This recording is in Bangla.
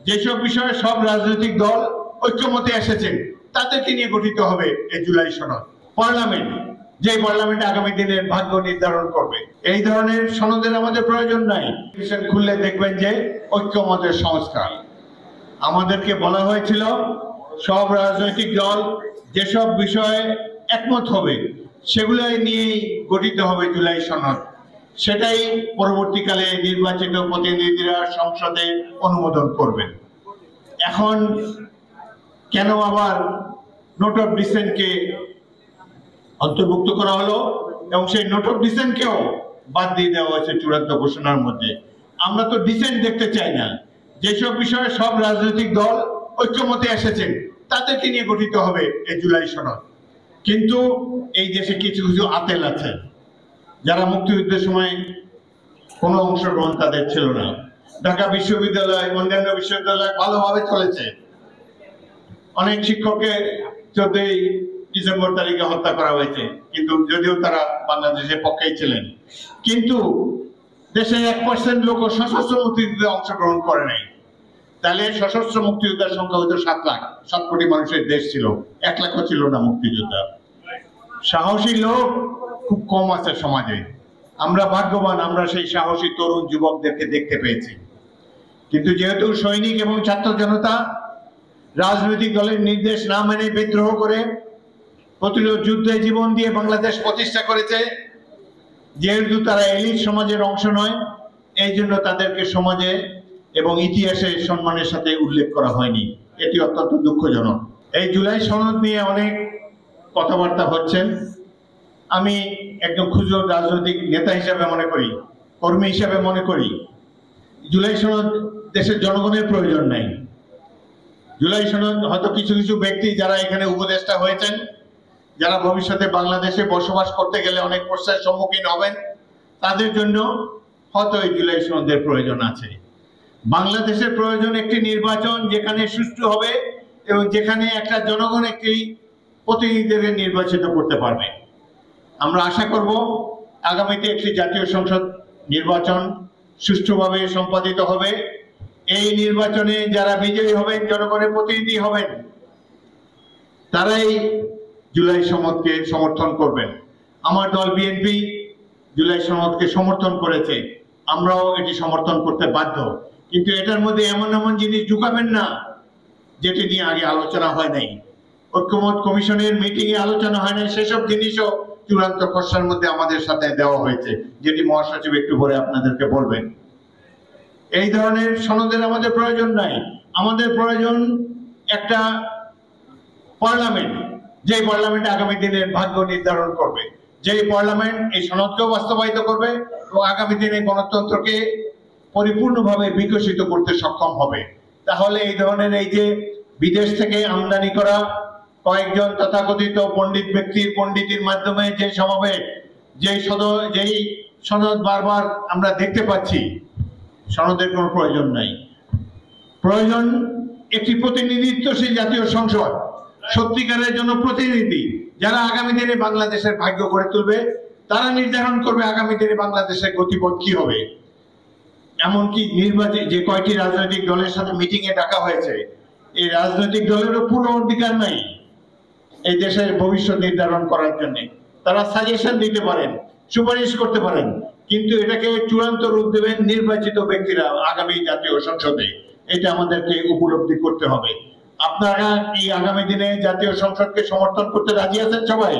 যেসব বিষয়ে সব রাজনৈতিক দল ঐক্যমতে এসেছেন তাদেরকে নিয়ে গঠিত হবে এই জুলাই সনদ। পার্লামেন্ট, যে পার্লামেন্ট আগামী দিনের ভাগ্য নির্ধারণ করবে। এই ধরনের সনদের আমাদের প্রয়োজন নাই। খুললে দেখবেন যে ঐক্যমতের সংস্কার। আমাদেরকে বলা হয়েছিল সব রাজনৈতিক দল যেসব বিষয়ে একমত হবে সেগুলাই নিয়েই গঠিত হবে জুলাই সনদ। সেটাই পরবর্তীকালে নির্বাচিত প্রতিনিধিরা সংসদে অনুমোদন করবেন। এখন কেন আবার নোট অফ ডিসেন্টকে অন্তর্ভুক্ত করা হলো এবং সেই নোট অফ ডিসেন্টকেও বাদ দিয়ে দেওয়া হয়েছে চূড়ান্ত ঘোষণার মধ্যে? আমরা তো ডিসেন্ট দেখতে চাই না। যেসব বিষয়ে সব রাজনৈতিক দল ঐক্যমতে এসেছেন তাদেরকে নিয়ে গঠিত হবে এই জুলাই সনদ। কিন্তু এই দেশে কিছু কিছু আতেল আছে যারা মুক্তিযুদ্ধের সময় কোনো অংশগ্রহণ তাদের ছিল না। ঢাকা বিশ্ববিদ্যালয়, অন্যান্য বিশ্ববিদ্যালয় ভালোভাবে চলেছে। অনেক শিক্ষককে 14ই ডিসেম্বর তারিখে হত্যা করা হয়েছে, কিন্তু যদিও তারা বাংলাদেশের পক্ষেই ছিলেন। কিন্তু দেশের 1% লোক সশস্ত্র মুক্তিযুদ্ধে অংশগ্রহণ করে নাই। তাহলে সশস্ত্র মুক্তিযোদ্ধার সংখ্যা হয়তো 7 লাখ। 7 কোটি মানুষের দেশ ছিল, 1 লাখও ছিল না মুক্তিযোদ্ধা। সাহসী লোক খুব কম আছে সমাজে। আমরা ভাগ্যবান, আমরা সেই সাহসী তরুণ যুবকদেরকে দেখতে পেয়েছি। কিন্তু যেহেতু সৈনিক এবং ছাত্র জনতা রাজনৈতিক দলের নির্দেশ না মেনে বিদ্রোহ করে প্রতিরোধ যুদ্ধে জীবন দিয়ে বাংলাদেশ প্রতিষ্ঠা করেছে, যেহেতু তারা এলিট সমাজের অংশ নয়, এই জন্য তাদেরকে সমাজে এবং ইতিহাসে সম্মানের সাথে উল্লেখ করা হয়নি। এটি অত্যন্ত দুঃখজনক। এই জুলাই সনদ নিয়ে অনেক কথাবার্তা হচ্ছেন। আমি একজন ক্ষুদ্র রাজনৈতিক নেতা হিসাবে মনে করি, কর্মী হিসাবে মনে করি, জুলাই সনদ দেশের জনগণের প্রয়োজন নাই। জুলাই সনদ হয়তো কিছু কিছু ব্যক্তি যারা এখানে উপদেষ্টা হয়েছেন, যারা ভবিষ্যতে বাংলাদেশে বসবাস করতে গেলে অনেক প্রশ্নের সম্মুখীন হবেন, তাদের জন্য হয়তো এই জুলাই সনদের প্রয়োজন আছে। বাংলাদেশের প্রয়োজন একটি নির্বাচন যেখানে সুষ্ঠু হবে এবং যেখানে একটা জনগণ একটি প্রতিনিধিদের নির্বাচিত করতে পারবে। আমরা আশা করব আগামীতে একটি জাতীয় সংসদ নির্বাচন সুষ্ঠুভাবে সম্পাদিত হবে। এই নির্বাচনে যারা বিজয়ী হবেন, জনগণের প্রতিনিধি হবেন, তারাই জুলাই সনদকে সমর্থন করবেন। আমার দল বিএনপি জুলাই সনদকে সমর্থন করেছে, আমরাও এটি সমর্থন করতে বাধ্য। কিন্তু এটার মধ্যে এমন এমন জিনিস ঢুকাবেন না যেটি নিয়ে আগে আলোচনা হয় নাই, ঐক্যমত কমিশনের মিটিংয়ে আলোচনা হয় নাই। সেসব জিনিসও চূড়ান্ত খসড়ার মধ্যে আমাদের সাথে দেওয়া হয়েছে, যেটি মহাসচিব একটু পরে আপনাদেরকে বলবেন। এই ধরনের সনদের আমাদের প্রয়োজন নাই। আমাদের প্রয়োজন একটা পার্লামেন্ট, যে পার্লামেন্ট আগামী দিনের ভাগ্য নির্ধারণ করবে, যে পার্লামেন্ট এই সনদকেও বাস্তবায়িত করবে এবং আগামী দিনে গণতন্ত্রকে পরিপূর্ণভাবে বিকশিত করতে সক্ষম হবে। তাহলে এই ধরনের এই যে বিদেশ থেকে আমদানি করা কয়েকজন তথাকথিত পণ্ডিত ব্যক্তির পণ্ডিতির মাধ্যমে যে সমাবেশ, যেই সনদ বারবার আমরা দেখতে পাচ্ছি, সনদের কোনো প্রয়োজন নাই। প্রয়োজন একটি প্রতিনিধিত্বশীল জাতীয় সংসদ, সত্যিকারের জন্য প্রতিনিধি, যারা আগামী দিনে বাংলাদেশের ভাগ্য গড়ে তুলবে। তারা নির্ধারণ করবে আগামী দিনে বাংলাদেশের গতিপথ কি হবে। এমনকি নির্বাচন যে কয়টি রাজনৈতিক দলের সাথে মিটিংয়ে ডাকা হয়েছে, এই রাজনৈতিক দলেরও পুরো অধিকার নাই এই দেশের ভবিষ্যৎ নির্ধারণ করার জন্য। তারা সাজেশন দিতে পারেন, সুপারিশ করতে পারেন, কিন্তু এটাকে চূড়ান্ত রূপ দেবেন নির্বাচিত ব্যক্তিরা আগামী জাতীয় সংসদে। এটা আমাদেরকে উপলব্ধি করতে হবে। আপনারা এই আগামী দিনে জাতীয় সংসদকে সমর্থন করতে রাজি আছেন সবাই?